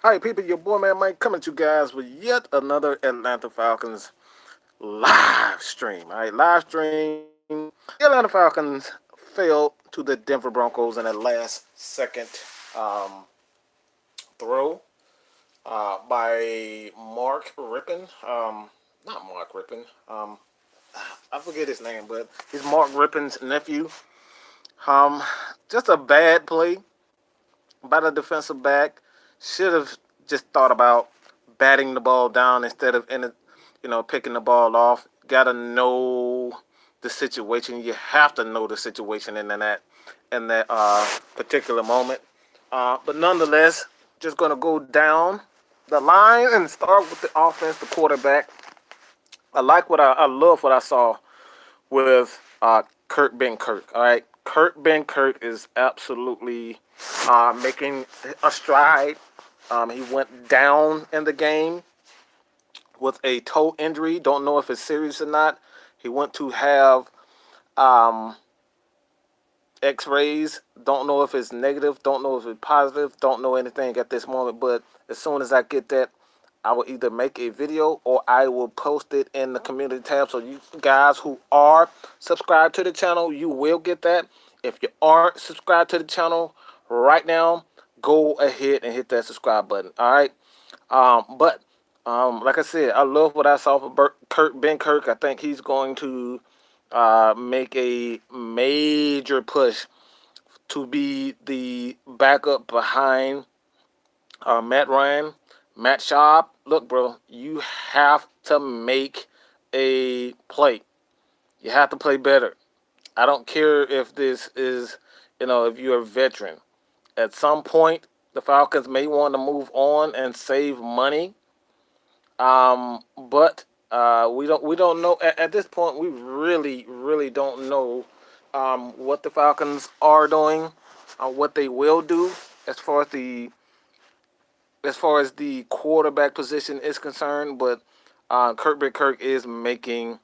All right, people, your boy man Mike coming to you guys with yet another Atlanta Falcons live stream. All right, live stream. The Atlanta Falcons fell to the Denver Broncos in a last second um, throw by Mark Rippon. Not Mark Rippon. I forget his name, but he's Mark Rippon's nephew. Um, just a bad play by the defensive back. Should have just thought about batting the ball down instead of picking the ball off. Gotta know the situation. You have to know the situation in that particular moment. But nonetheless, just gonna go down the line and start with the offense, the quarterback. I love what I saw with Kurt Ben Kirk. All right, Kurt Ben Kirk is absolutely making a stride. He went down in the game with a toe injury. Don't know if it's serious or not. He went to have um, X-rays. Don't know if it's negative. Don't know if it's positive. Don't know anything at this moment. But as soon as I get that, I will either make a video or I will post it in the community tab. So you guys who are subscribed to the channel, you will get that. If you aren't subscribed to the channel right now, go ahead and hit that subscribe button. All right. But like I said, I love what I saw from Ben Kirk. I think he's going to make a major push to be the backup behind Matt Ryan. Matt Schaub, look, bro, you have to make a play. You have to play better. I don't care if this is, if you're a veteran. At some point, the Falcons may want to move on and save money. But we don't know at this point. We really don't know what the Falcons are doing, what they will do as far as the quarterback position is concerned. But Kurt Ben Kirk is making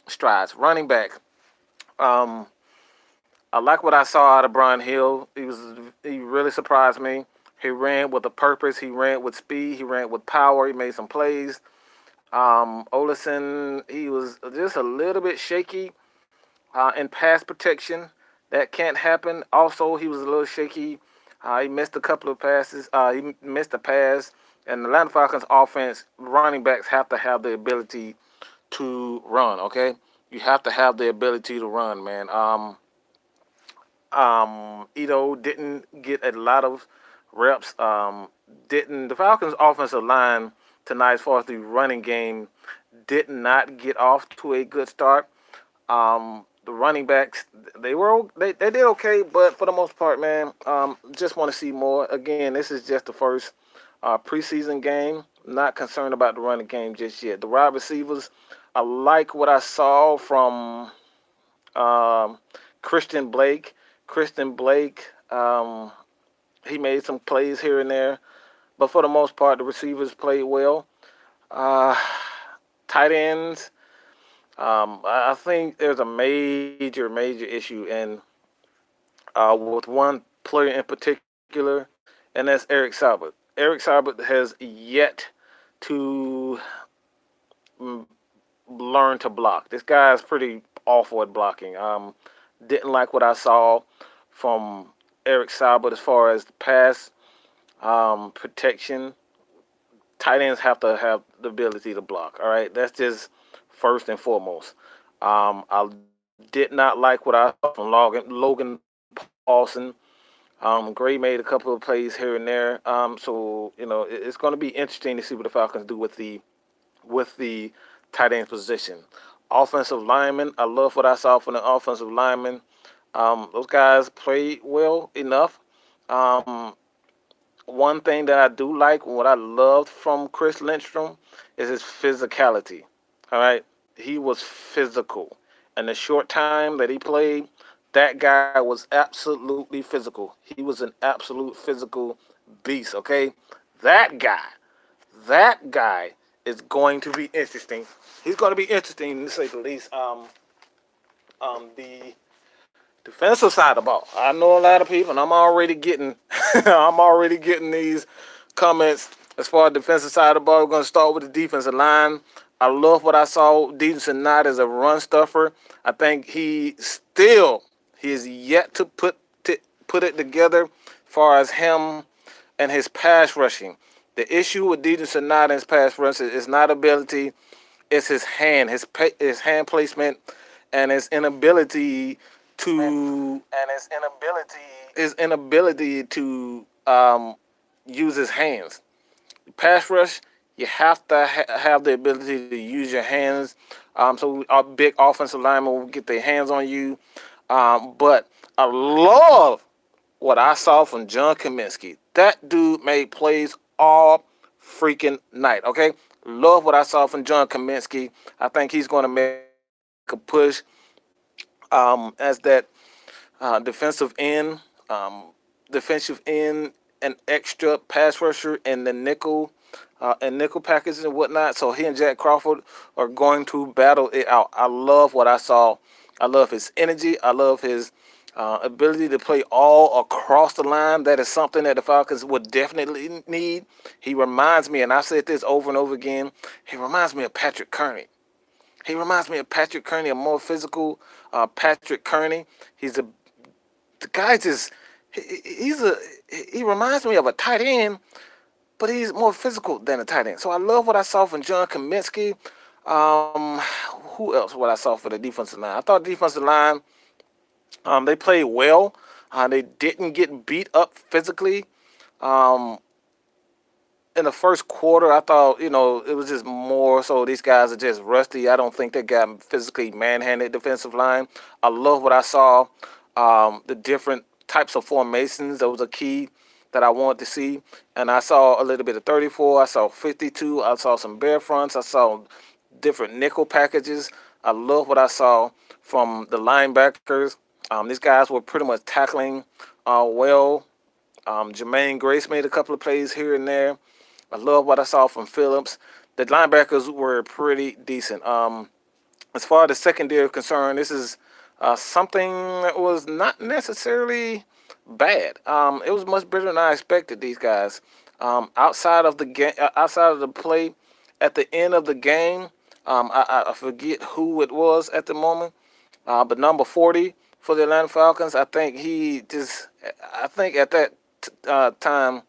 strides. Running back. Um, I like what I saw out of Brian Hill. He really surprised me. He ran with a purpose. He ran with speed. He ran with power. He made some plays. Olesen, he was just a little bit shaky in pass protection. That can't happen. Also, he was a little shaky. He missed a couple of passes. He missed a pass. And the Atlanta Falcons offense, running backs have to have the ability to run, okay? You have to have the ability to run, man. Ito didn't get a lot of reps. Didn't the Falcons offensive line tonight as far as the running game did not get off to a good start. The running backs they did okay, but for the most part, man, just want to see more. Again, this is just the first preseason game. Not concerned about the running game just yet. The wide receivers, I like what I saw from um, Christian Blake. Christian Blake, he made some plays here and there, but for the most part, the receivers played well. Uh, Tight ends, I think there's a major issue with one player in particular, and that's Eric Saubert. Eric Saubert has yet to mm, learn to block. This guy is pretty awful at blocking. Didn't like what I saw from Eric Saubert as far as the pass protection. Tight ends have to have the ability to block. All right, that's just first and foremost. I did not like what I saw from Logan Paulson. Gray made a couple of plays here and there. So it's going to be interesting to see what the Falcons do with the tight end position. Offensive linemen, I love what I saw from the offensive linemen. Those guys played well enough. Um, One thing that I do like, what I loved from Chris Lindstrom, is his physicality. All right, he was physical, and the short time that he played, that guy was absolutely physical. He was an absolute physical beast. Okay, that guy, that guy is going to be interesting. He's going to be interesting to say the least. The defensive side of the ball. I know a lot of people, and I'm already getting, I'm already getting these comments. As far as the defensive side of the ball, we're going to start with the defensive line. I love what I saw. Deason not as a run stuffer. I think he is yet to put it together as far as him and his pass rushing. The issue with Deason not and his pass rushing is not ability, it's his hand placement, and to his inability to use his hands. Pass rush, you have to have the ability to use your hands. So our big offensive linemen will get their hands on you. But I love what I saw from John Kaminsky. That dude made plays all freaking night. Okay, love what I saw from John Kaminsky. I think he's going to make a push as that defensive end, defensive end, an extra pass rusher in the nickel and nickel packages and whatnot. So he and Jack Crawford are going to battle it out. I love what I saw. I love his energy. I love his ability to play all across the line. That is something that the Falcons would definitely need. He reminds me, and I've said this over and over again, he reminds me of Patrick Kearney. He reminds me of Patrick Kearney, a more physical Patrick Kearney. He's a the guy just he reminds me of a tight end, but he's more physical than a tight end. So I love what I saw from John Kaminsky. Um, who else? What I saw for the defensive line? I thought the defensive line they played well. They didn't get beat up physically. Um, in the first quarter, I thought, it was just more so these guys are just rusty. I don't think they got physically manhandled defensive line. I love what I saw. The different types of formations, that was a key that I wanted to see. And I saw a little bit of 34. I saw 52. I saw some bare fronts. I saw different nickel packages. I love what I saw from the linebackers. These guys were pretty much tackling well. Jermaine Grace made a couple of plays here and there. I love what I saw from Phillips. The linebackers were pretty decent. As far as the secondary is concerned, this is something that was not necessarily bad. It was much better than I expected. These guys, outside of the game, outside of the play, at the end of the game, I forget who it was at the moment, but number 40 for the Atlanta Falcons, I think at that time,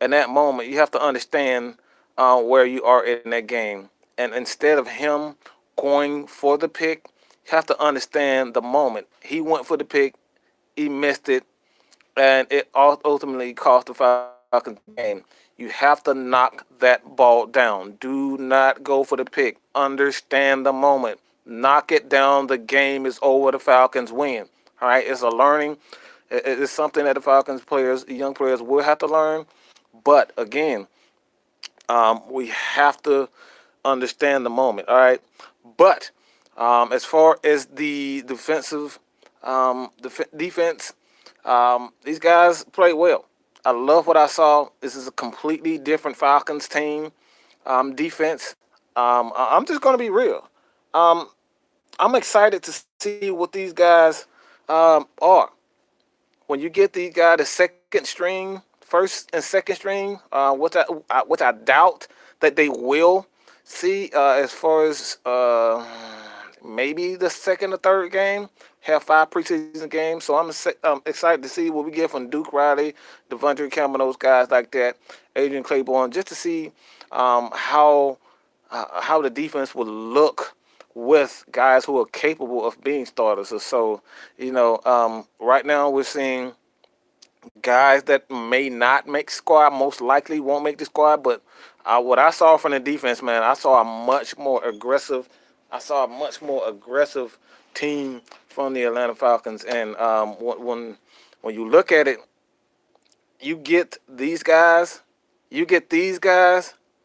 in that moment, you have to understand where you are in that game. And instead of him going for the pick, you have to understand the moment. He went for the pick, he missed it, and it ultimately cost the Falcons the game. You have to knock that ball down. Do not go for the pick. Understand the moment. Knock it down. The game is over. The Falcons win. All right, it's a learning. It's something that the Falcons players, young players, will have to learn. But again, we have to understand the moment. All right. But as far as the defense, these guys played well. I love what I saw. This is a completely different Falcons team defense. I'm just going to be real. Um, I'm excited to see what these guys are. When you get these guys the second string, first and second string, which I doubt that they will see as far as maybe the second or third game, have 5 preseason games. So I'm excited to see what we get from Duke Riley, Devontae Campbell, those guys like that, Adrian Claiborne, just to see how the defense will look with guys who are capable of being starters. So, right now we're seeing guys that may not make squad, most likely won't make the squad. But what I saw from the defense, man, I saw a much more aggressive team from the Atlanta Falcons. And when you look at it, you get these guys,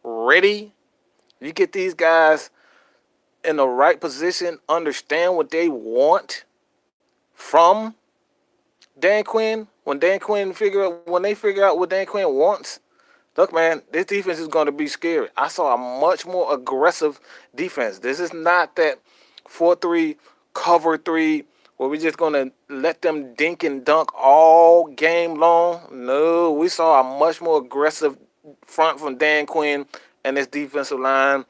ready, you get these guys in the right position, understand what they want from Dan Quinn. When they figure out what Dan Quinn wants, look, man, this defense is going to be scary. I saw a much more aggressive defense. This is not that 4-3 cover 3 where we're just going to let them dink and dunk all game long. No, we saw a much more aggressive front from Dan Quinn and this defensive line.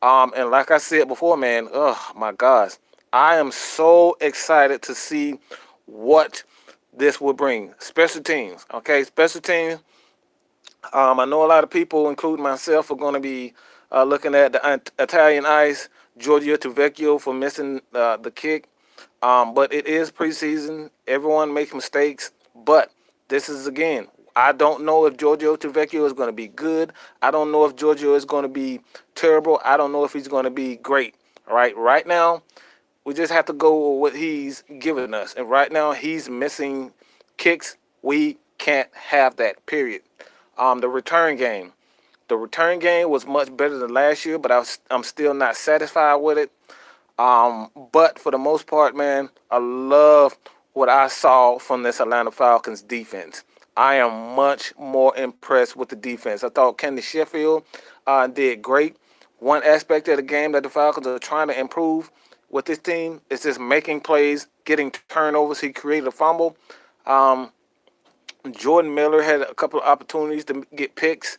And like I said before, man, oh my gosh, I am so excited to see what this will bring. Special teams, okay? Special teams. I know a lot of people, including myself, are going to be looking at the Italian Ice, Giorgio Tavecchio for missing the kick. But it is preseason. Everyone makes mistakes. But this is, again, I don't know if Giorgio Tavecchio is going to be good. I don't know if Giorgio is going to be terrible. I don't know if he's going to be great. All right. Right now, we just have to go with what he's given us. And right now, he's missing kicks. We can't have that, period. The return game. The return game was much better than last year, but I'm still not satisfied with it. But for the most part, man, I love what I saw from this Atlanta Falcons defense. I am much more impressed with the defense. I thought Kenny Sheffield did great. One aspect of the game that the Falcons are trying to improve with this team is just making plays, getting turnovers. He created a fumble. Um, Jordan Miller had a couple of opportunities to get picks.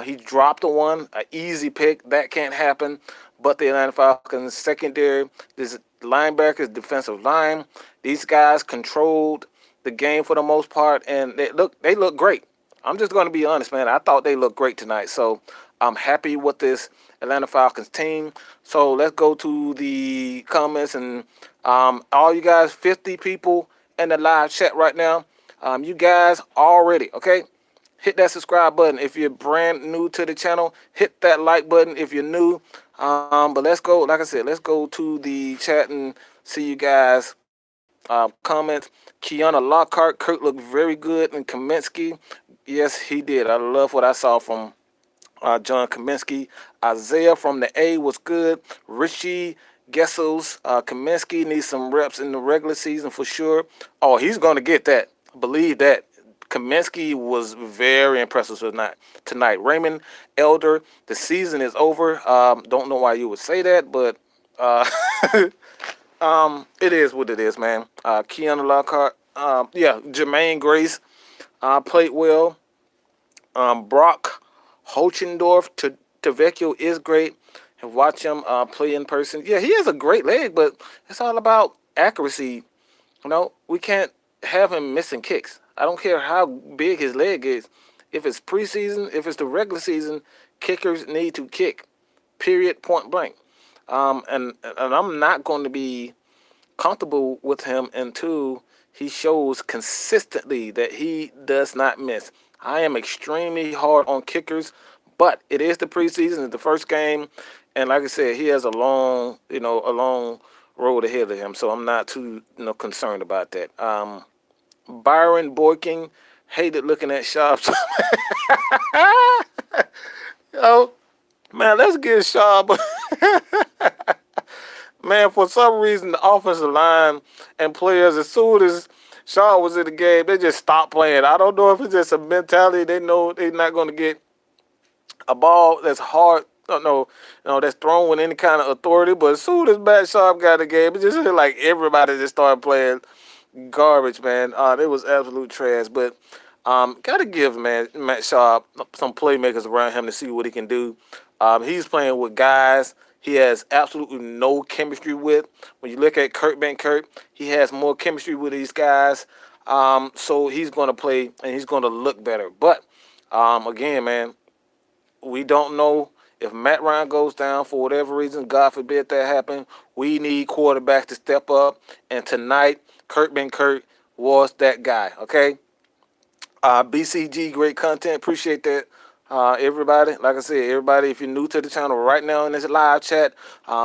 He dropped one, an easy pick. That can't happen. But the Atlanta Falcons secondary, this linebackers, defensive line, these guys controlled the game for the most part, and they look great. I'm just going to be honest, man. I thought they looked great tonight. So I'm happy with this Atlanta Falcons team. So let's go to the comments, and all you guys, 50 people in the live chat right now. You guys already, okay? Hit that subscribe button. If you're brand new to the channel, hit that like button if you're new. But let's go, like I said, let's go to the chat and see you guys comments. Kiana Lockhart, Kurt looked very good, and Kaminsky, yes, he did. I love what I saw from John Kaminsky. Isaiah from the A was good. Richie Gessels, Kaminsky needs some reps in the regular season for sure. Oh, he's going to get that. Believe that. Kaminsky was very impressive tonight. Raymond Elder, the season is over. Don't know why you would say that, but it is what it is, man. Keanu Lockhart, yeah, Jermaine Grace played well. Brock Hochendorf to Tavecchio is great. And watch him play in person. Yeah, he has a great leg, but it's all about accuracy. We can't have him missing kicks. I don't care how big his leg is. If it's preseason, if it's the regular season, kickers need to kick. Period. Point blank. And I'm not going to be comfortable with him until he shows consistently that he does not miss. I am extremely hard on kickers, but it is the preseason, it's the first game, and like I said, he has a long road ahead of him, so I'm not too concerned about that. Byron Boyking hated looking at Sharp. Man, let's get Sharp. Man, for some reason, the offensive line and players, as soon as Shaw was in the game, they just stopped playing. I don't know if it's just a mentality. They know they're not going to get a ball that's hard, that's thrown with any kind of authority. But as soon as Matt Sharp got the game, it just seemed like everybody just started playing garbage, man. It was absolute trash. But gotta give Matt Sharp some playmakers around him to see what he can do. He's playing with guys he has absolutely no chemistry with. When you look at Kurt Benkert, he has more chemistry with these guys. So he's going to play and he's going to look better. But again, man, we don't know if Matt Ryan goes down for whatever reason. God forbid that happen. We need quarterbacks to step up. And tonight, Kurt Benkert was that guy. Okay. BCG, great content. Appreciate that. Everybody, like I said, everybody, if you're new to the channel right now in this live chat,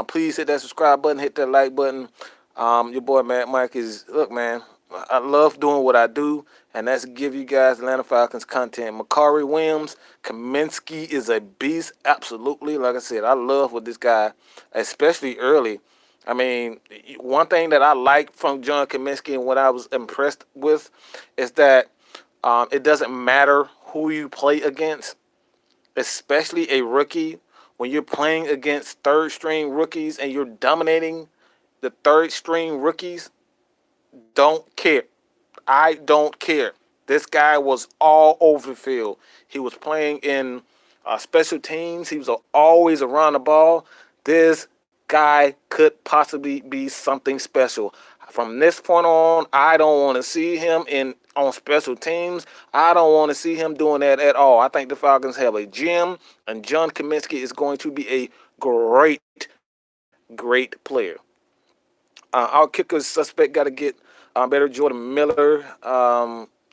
please hit that subscribe button, hit that like button. Your boy Matt Mike look, man, I love doing what I do, and that's give you guys Atlanta Falcons content. Makari Williams, Kaminsky is a beast, absolutely. Like I said, I love what this guy, especially early. I mean, one thing that I like from John Kaminsky and what I was impressed with is that it doesn't matter who you play against, especially a rookie. When you're playing against third-string rookies and you're dominating the third-string rookies, don't care. I don't care. This guy was all over the field. He was playing in special teams. He was always around the ball. This guy could possibly be something special. From this point on, I don't want to see him in on special teams. I don't want to see him doing that at all. I think the Falcons have a gem, and John Kaminsky is going to be a great player. Our kicker suspect got to get better. Jordan Miller.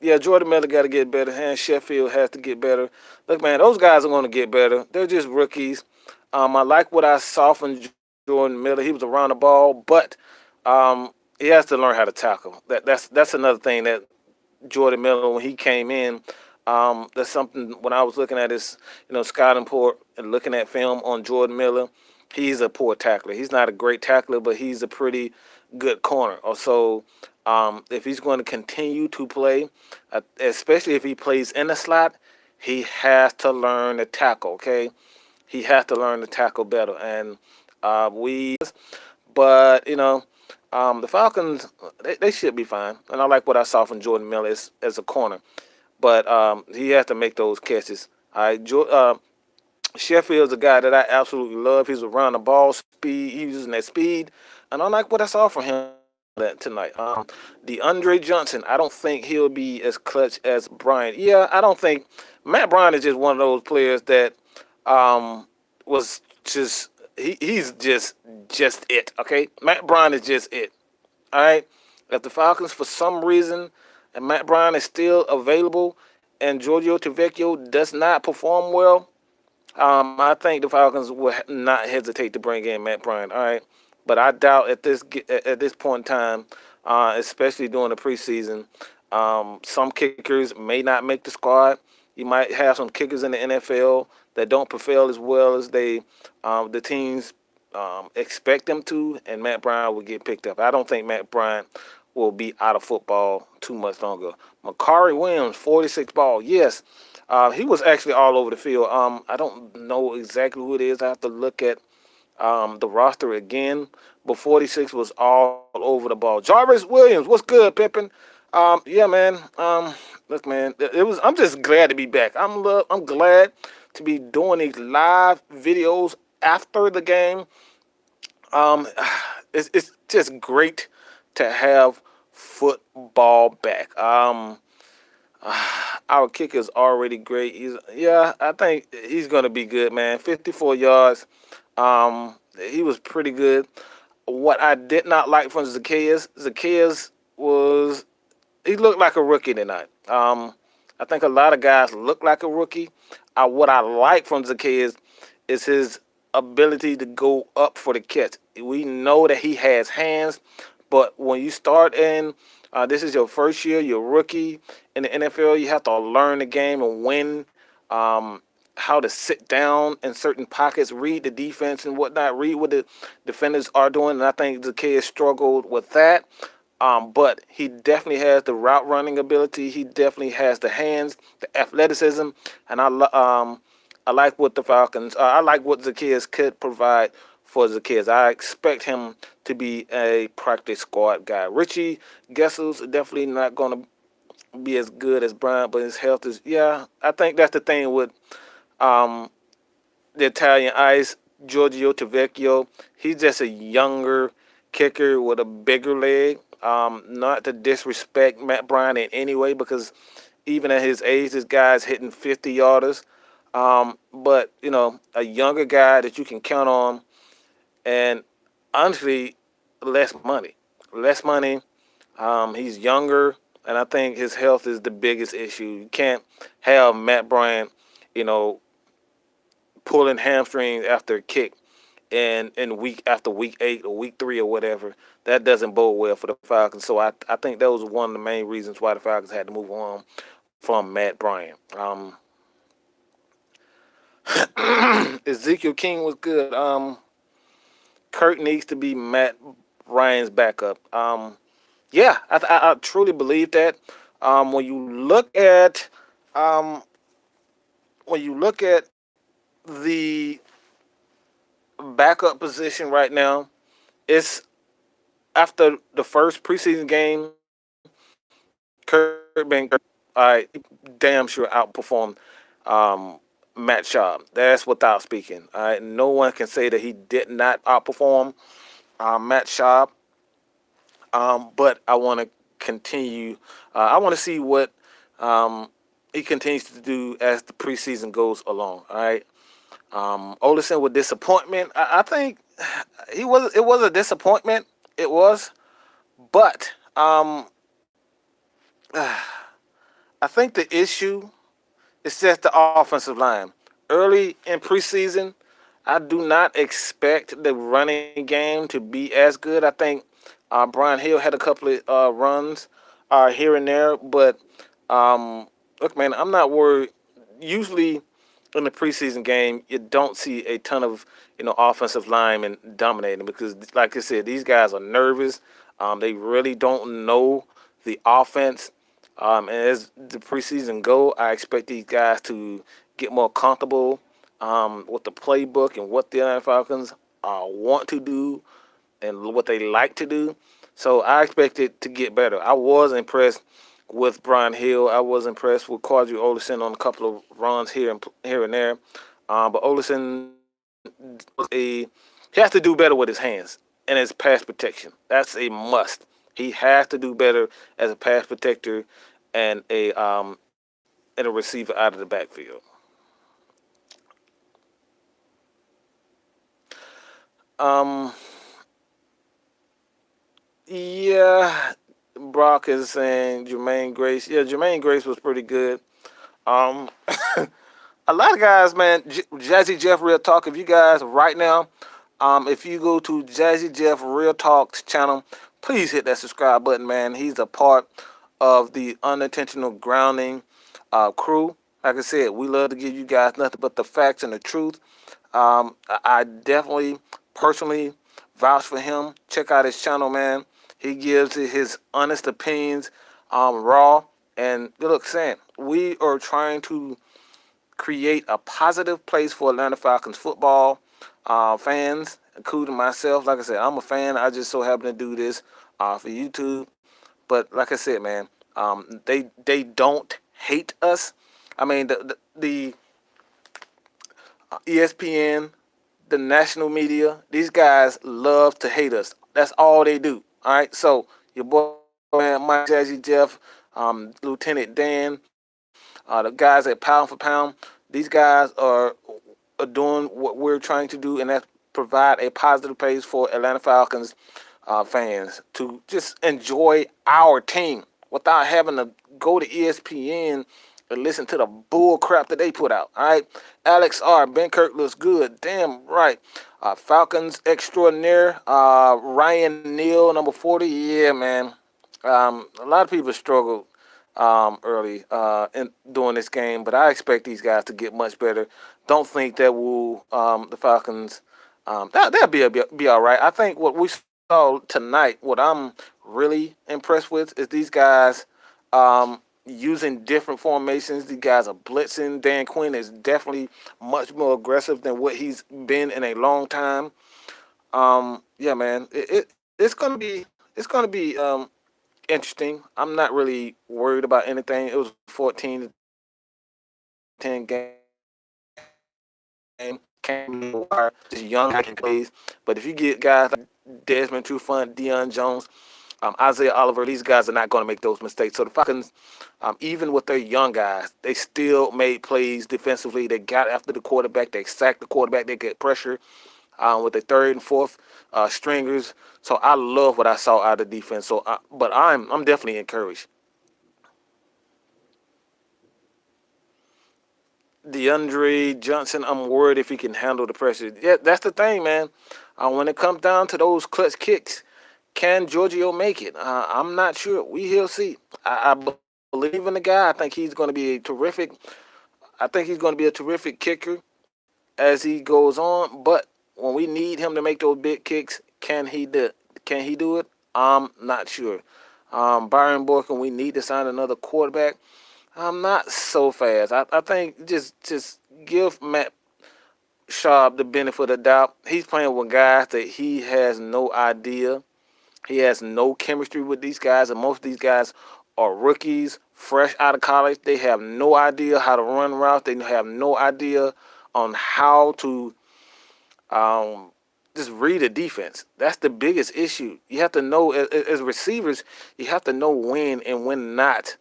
Yeah, Jordan Miller got to get better. And Sheffield has to get better. Look, man, those guys are going to get better. They're just rookies. I like what I saw from Jordan Miller. He was around the ball, but he has to learn how to tackle. That's another thing that Jordan Miller when he came in. That's something when I was looking at his, scouting report and looking at film on Jordan Miller. He's a poor tackler. He's not a great tackler, but he's a pretty good corner. Also, if he's going to continue to play, especially if he plays in the slot, he has to learn to tackle. Okay, he has to learn to tackle better, and but the Falcons they should be fine, and I like what I saw from Jordan Miller as a corner, but he has to make those catches. All right, Sheffield's a guy that I absolutely love. He's around the ball speed. He's using that speed, and I like what I saw from him that tonight. The Andre Johnson, I don't think he'll be as clutch as Bryant. Yeah, I don't think Matt Bryant is just one of those players that was just he's just it. Okay, Matt Bryant is just it. All right. If the Falcons for some reason and Matt Bryant is still available and Giorgio Tavecchio does not perform well, I think the Falcons will not hesitate to bring in Matt Bryant. All right, but I doubt at this point in time, especially during the preseason, some kickers may not make the squad. You might have some kickers in the NFL that don't perform as well as the teams expect them to, and Matt Bryant will get picked up. I don't think Matt Bryant will be out of football too much longer. Makari Williams, 46 ball. Yes, he was actually all over the field. I don't know exactly who it is. I have to look at the roster again. But 46 was all over the ball. Jarvis Williams, what's good, Pippin? Yeah, man. Look, man, I'm just glad to be back. I'm glad to be doing these live videos after the game. Um, it's just great to have football back. Our kicker is already great. I think he's gonna be good, man. 54 yards. He was pretty good. What I did not like from Zacchaeus was he looked like a rookie tonight. I think a lot of guys look like a rookie. What I like from Zacchaeus is his ability to go up for the catch. We know that he has hands, but when you start in, this is your first year, you're rookie in the NFL, you have to learn the game and win. How to sit down in certain pockets, read the defense and whatnot, read what the defenders are doing. And I think Zacchaeus struggled with that. But he definitely has the route running ability. He definitely has the hands, the athleticism, and I like what the Falcons. I like what Zacchaeus could provide for Zacchaeus. I expect him to be a practice squad guy. Richie Gessel's definitely not going to be as good as Bryant, but his health is. Yeah, I think that's the thing with um, the Italian Ice, Giorgio Tavecchio. He's just a younger kicker with a bigger leg. Not to disrespect Matt Bryant in any way, because even at his age, this guy's hitting 50 yarders. But a younger guy that you can count on, and honestly, less money. Less money. He's younger, and I think his health is the biggest issue. You can't have Matt Bryant, you know, pulling hamstrings after a kick in week after week 8 or week 3 or whatever. That doesn't bode well for the Falcons. So I think that was one of the main reasons why the Falcons had to move on from Matt Bryant. Ezekiel King was good. Kurt needs to be Matt Bryant's backup. Yeah, I truly believe that. When you look at um, the backup position right now, it's after the first preseason game, Kurt being damn sure outperformed Matt Schaub. That's without speaking. All right, no one can say that he did not outperform Matt Schaub. But I want to continue. I want to see what um, he continues to do as the preseason goes along. All right. Olsen with disappointment. I think he was. It was a disappointment. It was, but I think the issue is just the offensive line. Early in preseason, I do not expect the running game to be as good. I think Brian Hill had a couple of runs here and there, but um, look, man, I'm not worried. Usually, in the preseason game, you don't see a ton of offensive linemen dominating because, like I said, these guys are nervous. They really don't know the offense. And as the preseason go, I expect these guys to get more comfortable with the playbook and what the Atlanta Falcons want to do and what they like to do. So I expect it to get better. I was impressed with Brian Hill. I was impressed with Quadri Olsen on a couple of runs here and there. But Olsen he has to do better with his hands and his pass protection. That's a must. He has to do better as a pass protector and a receiver out of the backfield. Um, yeah, Brock is saying Jermaine Grace. Yeah, Jermaine Grace was pretty good. Um, a lot of guys, man. Jazzy Jeff Real Talk. If you guys right now, if you go to Jazzy Jeff Real Talk's channel, please hit that subscribe button, man. He's a part of the unintentional grounding crew. Like I said, we love to give you guys nothing but the facts and the truth. I definitely personally vouch for him. Check out his channel, man. He gives his honest opinions, raw. And look, Sam, we are trying to create a positive place for Atlanta Falcons football fans, including myself. Like I said, I'm a fan. I just so happen to do this for YouTube. But like I said, man, they don't hate us. I mean, the ESPN, the national media, these guys love to hate us. That's all they do. All right. So your boy, man, Mike Jazzy Jeff, Lieutenant Dan, the guys at Pound for Pound, these guys are doing what we're trying to do, and that's provide a positive place for Atlanta Falcons fans to just enjoy our team without having to go to ESPN and listen to the bull crap that they put out. All right, Alex R. Ben Kirk looks good. Damn right. Falcons extraordinaire. Ryan Neal, number 40. Yeah, man. A lot of people struggled early in during this game, but I expect these guys to get much better. Don't think that will the Falcons that'll be all right. I think what we saw tonight, what I'm really impressed with, is these guys using different formations. These guys are blitzing. Dan Quinn is definitely much more aggressive than what he's been in a long time. Yeah, man, it's gonna be interesting. I'm not really worried about anything. It was 14-10 game. Came to wire, just young hacking plays. But if you get guys like Desmond Trufant, Deion Jones, Isaiah Oliver, these guys are not going to make those mistakes. So the Falcons, even with their young guys, they still made plays defensively. They got after the quarterback. They sacked the quarterback. They get pressure with the third and fourth stringers. So I love what I saw out of the defense. But I'm definitely encouraged. DeAndre Johnson, I'm worried if he can handle the pressure. Yeah, that's the thing, man. When it comes down to those clutch kicks, can Giorgio make it? I'm not sure. We'll see. I believe in the guy. I think he's going to be a terrific. I think he's going to be a terrific kicker as he goes on. But when we need him to make those big kicks, can he do? Can he do it? I'm not sure. Byron Borkin, we need to sign another quarterback. I'm not so fast. I think just give Matt Schaub the benefit of the doubt. He's playing with guys that he has no idea. He has no chemistry with these guys, and most of these guys are rookies fresh out of college. They have no idea how to run routes. They have no idea on how to um, just read a defense. That's the biggest issue. You have to know as receivers, you have to know when and when not.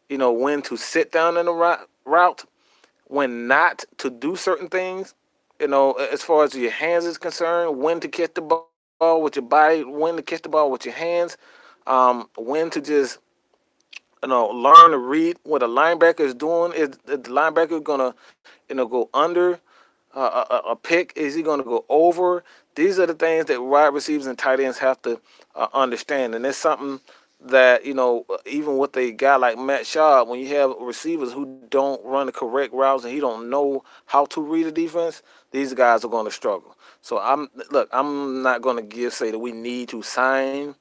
When to sit down in the route, when not to do certain things. As far as your hands is concerned, when to catch the ball with your body, when to catch the ball with your hands, when to just learn to read what a linebacker is doing. Is the linebacker gonna go under a pick? Is he gonna go over? These are the things that wide receivers and tight ends have to understand, and it's something that even with a guy like Matt Schaub, when you have receivers who don't run the correct routes and he don't know how to read a defense, these guys are going to struggle. So I'm not going to say that we need to sign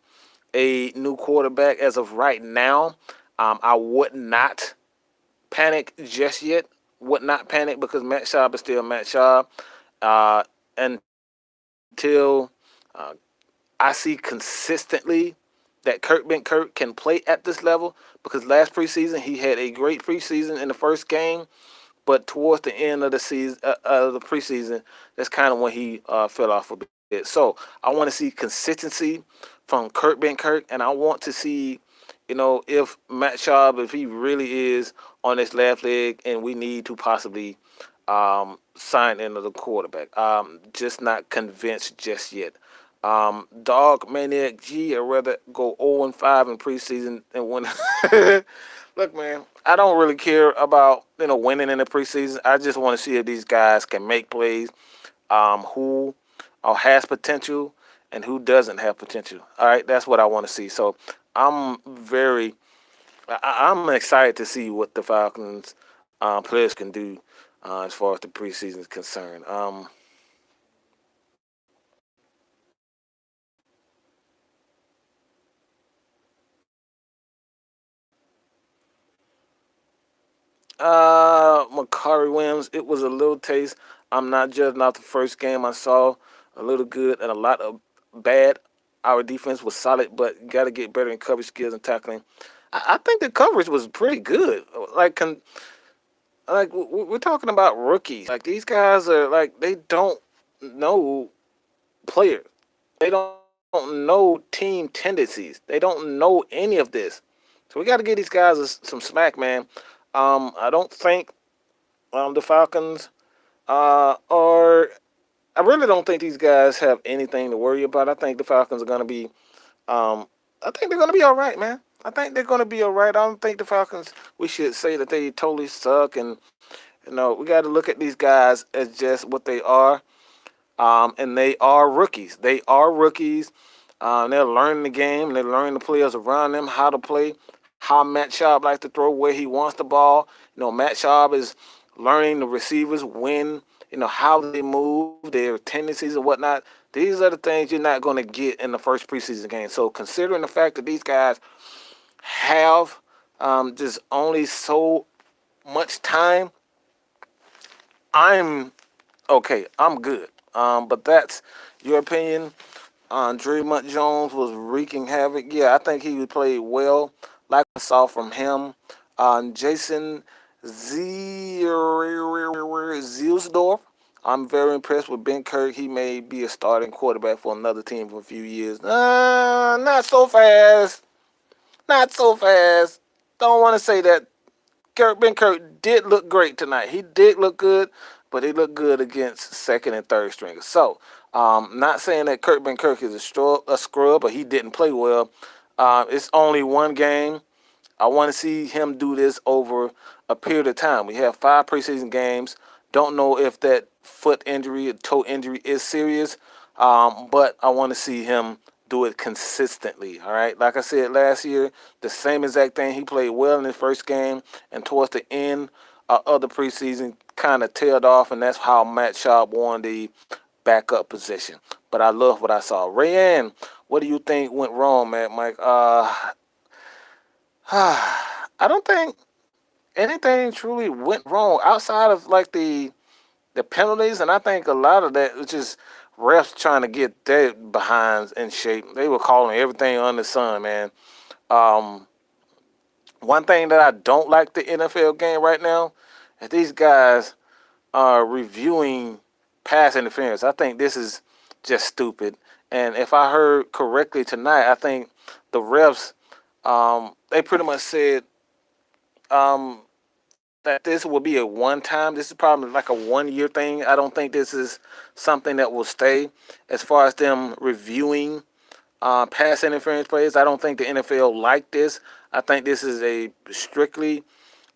a new quarterback as of right now. I would not panic just yet. Would not panic because Matt Schaub is still Matt Schaub until I see consistently that Kurt Benkert can play at this level. Because last preseason he had a great preseason in the first game, but towards the end of the season, of the preseason, that's kind of when he fell off a bit. So I want to see consistency from Kurt Benkert, and I want to see, if Matt Schaub, if he really is on his left leg, and we need to possibly sign another quarterback. Just not convinced just yet. Dog Maniac G, I'd rather go 0-5 in preseason and win. Look, man, I don't really care about winning in the preseason. I just want to see if these guys can make plays, who has potential and who doesn't have potential. All right, that's what I want to see. So I'm excited to see what the Falcons players can do as far as the preseason is concerned. Makari Williams, it was a little taste. I'm not judging off the first game. I saw a little good and a lot of bad. Our defense was solid, but got to get better in coverage skills and tackling. I think the coverage was pretty good. We're talking about rookies. Like these guys are like they don't know players. They don't know team tendencies. They don't know any of this. So we got to give these guys some slack, man. I don't think the Falcons are. I really don't think these guys have anything to worry about. I think the Falcons are going to be. I think they're going to be all right, man. I think they're going to be all right. I don't think the Falcons. We should say that they totally suck, and we got to look at these guys as just what they are. And they are rookies. They are rookies. They're learning the game. They're learning the players around them, how to play, how Matt Schaub likes to throw, where he wants the ball. Matt Schaub is learning the receivers when, how they move, their tendencies and whatnot. These are the things you're not going to get in the first preseason game. So considering the fact that these guys have just only so much time, I'm okay. I'm good. But that's your opinion. Dre'Mont Jones was wreaking havoc. Yeah, I think he played well, like I saw from him. Jason Zielsdorf. I'm very impressed with Ben Kirk. He may be a starting quarterback for another team for a few years. Not so fast. Not so fast. Don't want to say that. Ben Kirk did look great tonight. He did look good, but he looked good against second and third stringers. So, not saying that Ben Kirk is a scrub, but he didn't play well. It's only one game. I want to see him do this over a period of time. We have 5 preseason games. Don't know if that foot injury or toe injury is serious, but I want to see him do it consistently. All right, like I said last year, the same exact thing. He played well in his first game, and towards the end of the preseason, kind of tailed off, and that's how Matt Schaub won the backup position. But I love what I saw. Rayanne, what do you think went wrong, man, Mike? I don't think anything truly went wrong outside of like the penalties, and I think a lot of that was just refs trying to get their behinds in shape. They were calling everything under the sun, man. Um, One thing that I don't like the NFL game right now is these guys are reviewing pass interference. I think this is just stupid. And if I heard correctly tonight, I think the refs they pretty much said um, that this will be a one time. This is probably like a 1 year thing. I don't think this is something that will stay. As far as them reviewing pass interference plays, I don't think the NFL like this. I think this is a strictly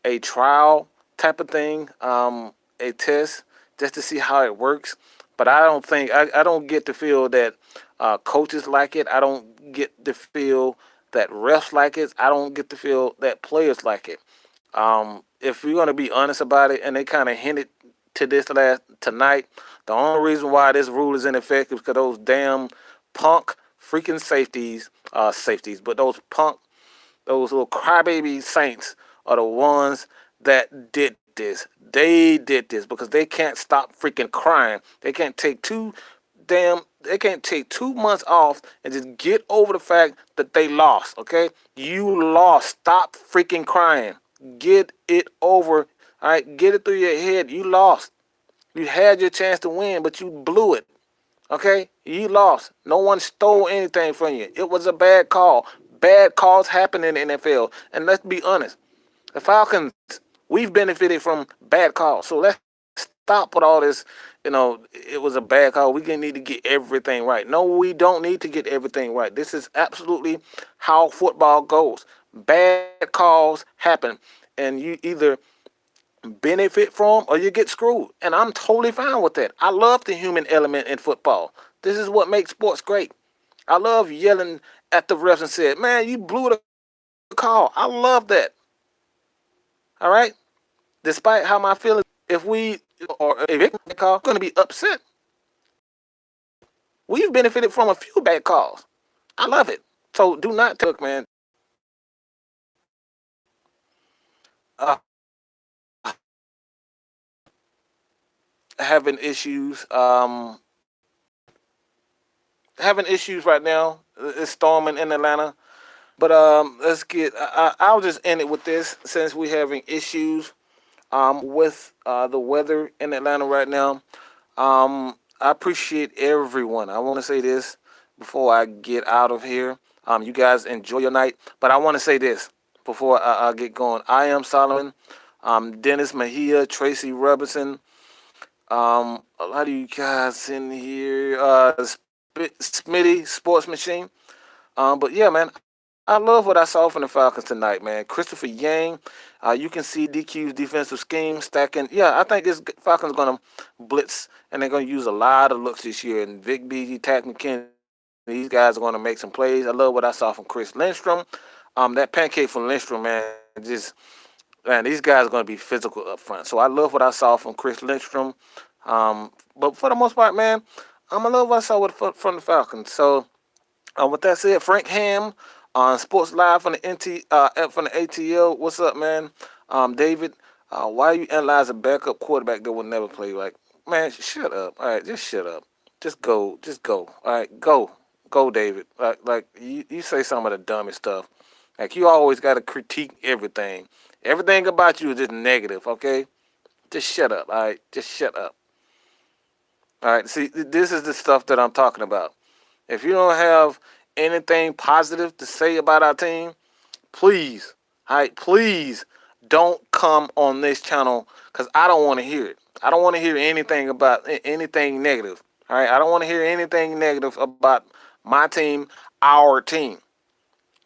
a trial type of thing, a test just to see how it works. But I don't think I don't get the feel that coaches like it. I don't get the feel that refs like it. I don't get the feel that players like it. If we're gonna be honest about it, and they kind of hinted to this last tonight, the only reason why this rule is in effect is because those damn punk freaking safeties, but those little crybaby Saints are the ones that did this. They did this because they can't stop freaking crying. They can't take 2 months off and just get over the fact that they lost, okay? You lost. Stop freaking crying. Get it over. All right, get it through your head. You lost. You had your chance to win, but you blew it. Okay? You lost. No one stole anything from you. It was a bad call. Bad calls happen in the NFL. And let's be honest, the Falcons, we've benefited from bad calls. So let's stop with all this, it was a bad call. We need to get everything right. No, we don't need to get everything right. This is absolutely how football goes. Bad calls happen. And you either benefit from or you get screwed. And I'm totally fine with that. I love the human element in football. This is what makes sports great. I love yelling at the refs and saying, man, you blew the call. I love that. All right? Despite how my feelings, if we or if it call, going to be upset. We've benefited from a few bad calls. I love it. So do not take, man. Uh, having issues. Having issues right now. It's storming in Atlanta. But let's get. I'll just end it with this since we're having issues with the weather in Atlanta right now. I appreciate everyone. I want to say this before I get out of here. You guys enjoy your night, but I want to say this before I get going. I am Solomon, Dennis Mejia, Tracy Robinson. A lot of you guys in here, Smitty Sports Machine. But yeah, man, I love what I saw from the Falcons tonight, man. Christopher Yang, you can see DQ's defensive scheme stacking. Yeah, I think this Falcons going to blitz, and they're going to use a lot of looks this year. And Vic Beasley, Tack McKinnon, these guys are going to make some plays. I love what I saw from Chris Lindstrom. That pancake from Lindstrom, man, these guys are going to be physical up front. So I love what I saw from Chris Lindstrom. But for the most part, man, I love what I saw from the Falcons. So with that said, Frank Ham on Sports Live from the from the ATL. What's up, man? David, why you analyze a backup quarterback that will never play? Like, man, shut up. All right, just shut up. Just go. All right, go, David. Like you say some of the dumbest stuff. Like you always got to critique everything. Everything about you is just negative. Okay, just shut up. All right, just shut up. All right. See, this is the stuff that I'm talking about. If you don't have anything positive to say about our team, please, all right, please don't come on this channel because I don't want to hear it. I don't want to hear anything about anything negative. All right, I don't want to hear anything negative about my team, our team.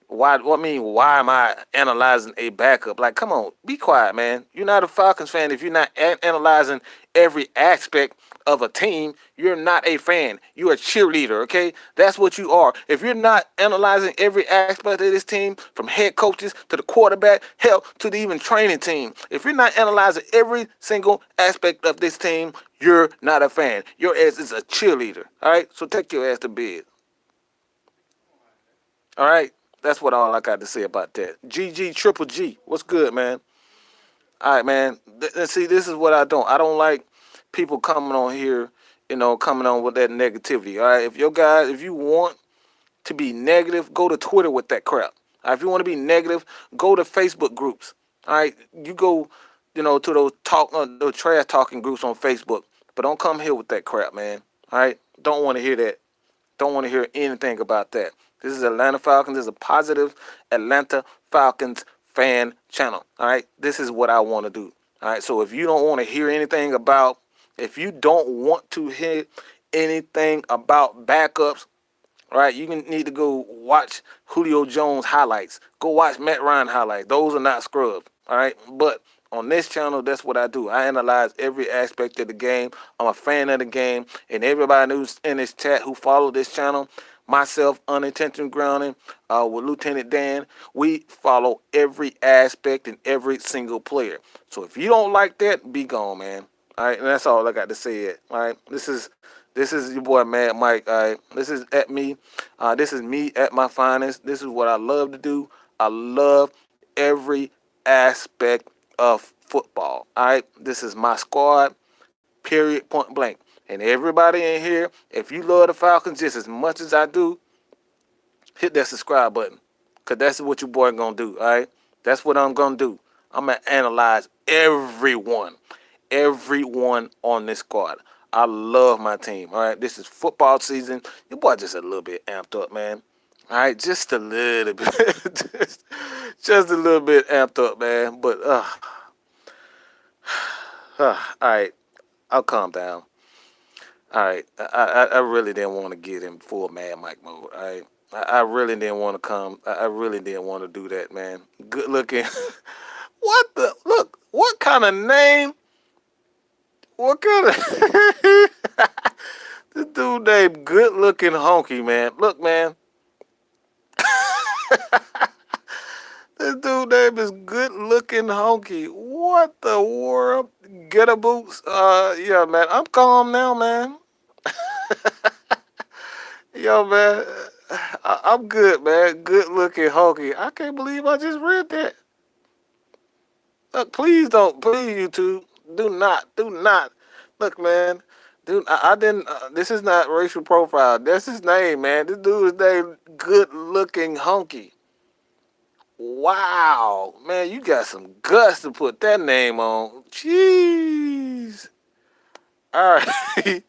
Why? What mean? Why am I analyzing a backup? Like, come on, be quiet, man. You're not a Falcons fan if you're not analyzing every aspect of a team. You're not a fan. You're a cheerleader. Okay, that's what you are. If you're not analyzing every aspect of this team, from head coaches to the quarterback, hell to the even training team, if you're not analyzing every single aspect of this team, you're not a fan. Your ass is a cheerleader. All right, so take your ass to bed. All right. That's what all I got to say about that. GG Triple G. What's good, man? All right, man. See, this is what I don't. I don't like people coming on here, coming on with that negativity. All right. If you want to be negative, go to Twitter with that crap. If you want to be negative, go to Facebook groups. All right, you go, to those trash talking groups on Facebook, but don't come here with that crap, man. All right, don't want to hear that. Don't want to hear anything about that. This is Atlanta Falcons. This is a positive Atlanta Falcons fan channel. All right, this is what I want to do. All right, so if you don't want to hear anything about, if you don't want to hear anything about backups, all right, you need to go watch Julio Jones highlights. Go watch Matt Ryan highlights. Those are not scrubs. All right, but on this channel, that's what I do. I analyze every aspect of the game. I'm a fan of the game, and everybody who's in this chat who follow this channel, myself, unintentional grounding, with Lieutenant Dan, we follow every aspect and every single player. So if you don't like that, be gone, man. All right, and that's all I got to say. All right, this is your boy Mad Mike. All right, this is at me. This is me at my finest. This is what I love to do. I love every aspect of football. All right, this is my squad. Period. Point blank. And everybody in here, if you love the Falcons just as much as I do, hit that subscribe button, cause that's what your boy gonna do. All right, that's what I'm gonna do. I'm gonna analyze everyone on this squad. I love my team. All right, this is football season. Your boy just a little bit amped up, man. All right, just a little bit, just a little bit amped up, man. But all right, I'll calm down. All right, I really didn't want to get in full Mad Mike mode. All right, I really didn't want to come. I really didn't want to do that, man. Good looking. What the look? What kind of name? What kind of this dude named Good Looking Honky, man? Look, man. This dude name is Good Looking Honky. What the world? Get a boots. Yeah, man. I'm calm now, man. Yo, man. I'm good, man. Good Looking Honky. I can't believe I just read that. Look, please don't. Please, YouTube. Do not. Look, man. Dude, I didn't. This is not racial profile. That's his name, man. This dude is named Good Looking Honky. Wow, man, you got some guts to put that name on. Jeez. All right,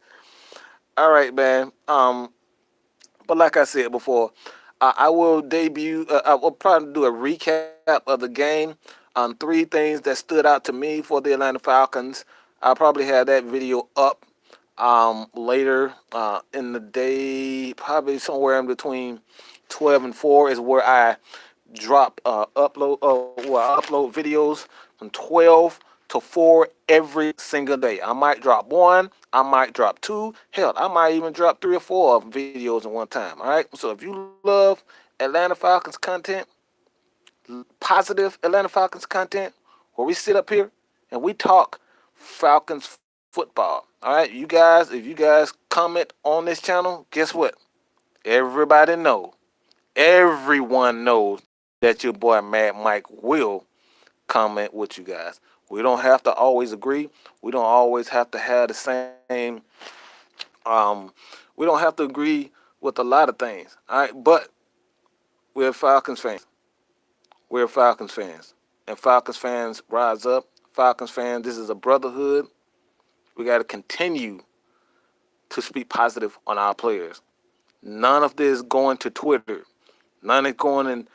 all right, man. But like I said before, I will debut. I will probably do a recap of the game on three things that stood out to me for the Atlanta Falcons. I'll probably have that video up later in the day, probably somewhere in between 12 and 4 is where I upload videos from 12 to 4 every single day. I might drop one, I might drop two, hell, I might even drop 3 or 4 of videos at one time. All right, so if you love Atlanta Falcons content, positive Atlanta Falcons content, where we sit up here and we talk Falcons football. All right, you guys, if you guys comment on this channel, guess what? Everybody know, everyone knows that your boy Mad Mike will comment with you guys. We don't have to always agree. We don't always have to have the same. We don't have to agree with a lot of things. All right, but we're Falcons fans. We're Falcons fans, and Falcons fans rise up. Falcons fans, this is a brotherhood. We got to continue to speak positive on our players. None of this going to Twitter. None of it going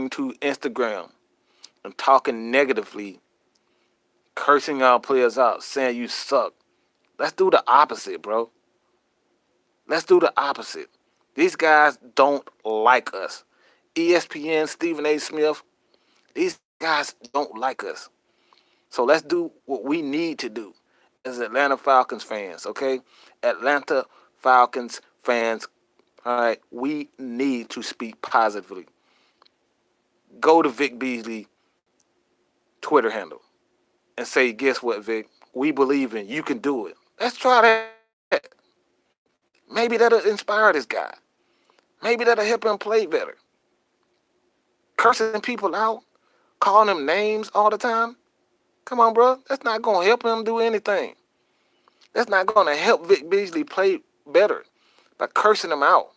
to Instagram and talking negatively, cursing our players out, saying you suck. Let's do the opposite, bro. Let's do the opposite. These guys don't like us. ESPN, Stephen A. Smith, these guys don't like us. So let's do what we need to do as Atlanta Falcons fans, okay? Atlanta Falcons fans, all right, we need to speak positively. Go to Vic Beasley Twitter handle and say, guess what, Vic? We believe in you can do it. Let's try that. Maybe that'll inspire this guy. Maybe that'll help him play better. Cursing people out, calling them names all the time. Come on, bro. That's not going to help him do anything. That's not going to help Vic Beasley play better by cursing him out,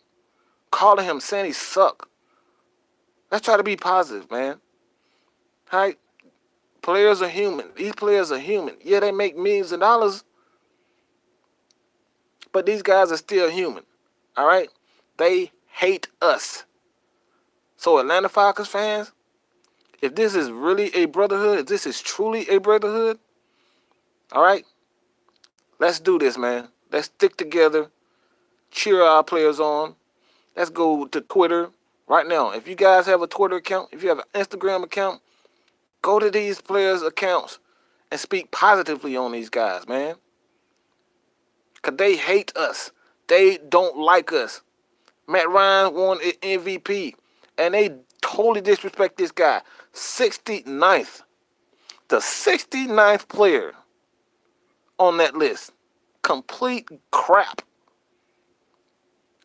calling him saying he suck. Let's try to be positive, man. All right? Players are human. These players are human. Yeah, they make millions of dollars, but these guys are still human. All right? They hate us. So, Atlanta Falcons fans, if this is really a brotherhood, if this is truly a brotherhood, all right, let's do this, man. Let's stick together, cheer our players on. Let's go to Twitter right now. If you guys have a Twitter account, if you have an Instagram account, go to these players' accounts and speak positively on these guys, man. Because they hate us. They don't like us. Matt Ryan won an MVP, and they totally disrespect this guy. 69th. The 69th player on that list. Complete crap.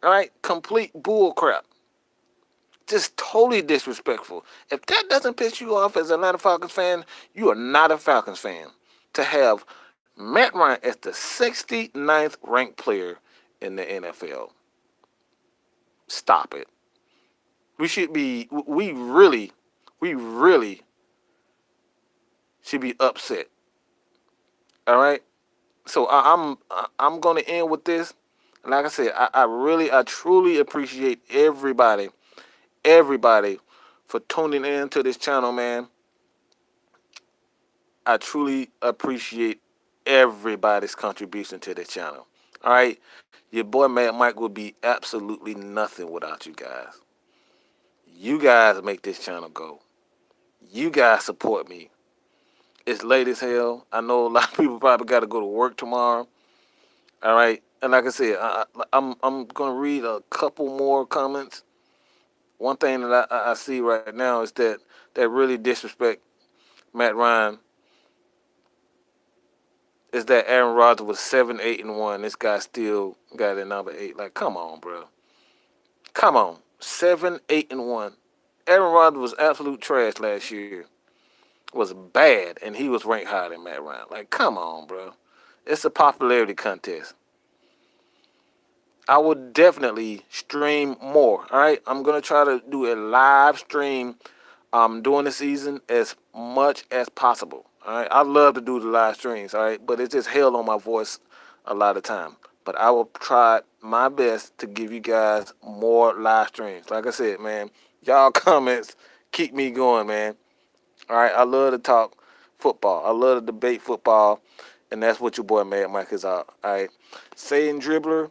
All right? Complete bull crap. Just totally disrespectful. If that doesn't piss you off as an Atlanta Falcons fan, you are not a Falcons fan. To have Matt Ryan as the 69th ranked player in the NFL. Stop it. We really should be upset. All right? So I'm going to end with this. Like I said, I truly appreciate everybody for tuning in to this channel, man. I truly appreciate everybody's contribution to this channel. All right? Your boy Mad Mike would be absolutely nothing without you guys. You guys make this channel go. You guys support me. It's late as hell. I know a lot of people probably got to go to work tomorrow. All right? And like I said, I'm going to read a couple more comments. One thing that I see right now is that they really disrespect Matt Ryan is that Aaron Rodgers was 7-8-1. This guy still got it number 8. Like, come on, bro. Come on. 7-8-1. Aaron Rodgers was absolute trash last year. Was bad, and he was ranked higher than Matt Ryan. Like, come on, bro. It's a popularity contest. I will definitely stream more. All right, I'm gonna try to do a live stream during the season as much as possible. All right, I love to do the live streams. All right, but it's just hell on my voice a lot of time. But I will try my best to give you guys more live streams. Like I said, man, y'all comments keep me going, man. All right, I love to talk football. I love to debate football, and that's what your boy Mad Mike is out. All right, Satan Dribbler.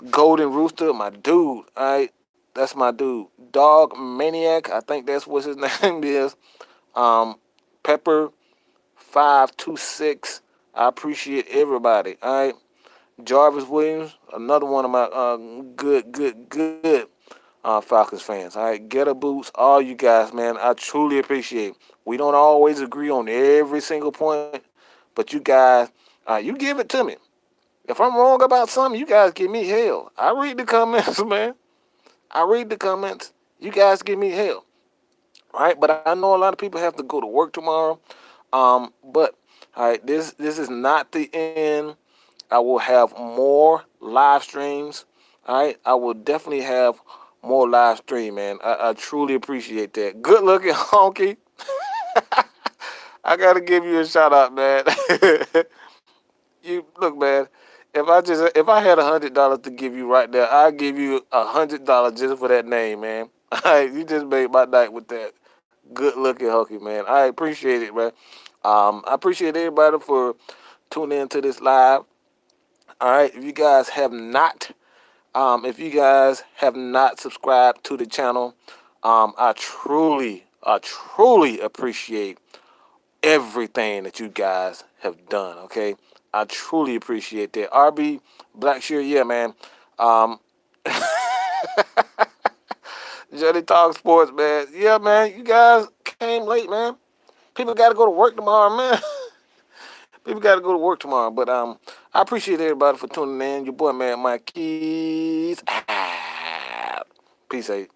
Golden Rooster, my dude. All right, that's my dude. Dog Maniac, I think that's what his name is. Pepper 526. I appreciate everybody. All right, Jarvis Williams, another one of my good Falcons fans. All right, Getter Boots, all you guys, man. I truly appreciate. We don't always agree on every single point, but you guys, you give it to me. If I'm wrong about something, you guys give me hell. I read the comments, man. I read the comments. You guys give me hell. All right, but I know a lot of people have to go to work tomorrow. But all right, this is not the end. I will have more live streams. All right, I will definitely have more live stream, man. I truly appreciate that. Good looking, honky. I gotta give you a shout out, man. You look, man. If I had $100 to give you right there, I'd give you $100 just for that name, man. All right, you just made my night with that good looking hooky, man. I appreciate it, man. I appreciate everybody for tuning into this live. All right, if you guys have not subscribed to the channel, I truly appreciate everything that you guys have done. Okay. I truly appreciate that. RB Blackshear, yeah, man. Johnny Talk Sports, man. Yeah, man. You guys came late, man. People got to go to work tomorrow, man. People got to go to work tomorrow. But I appreciate everybody for tuning in. Your boy, man, Mike Keys. Peace out.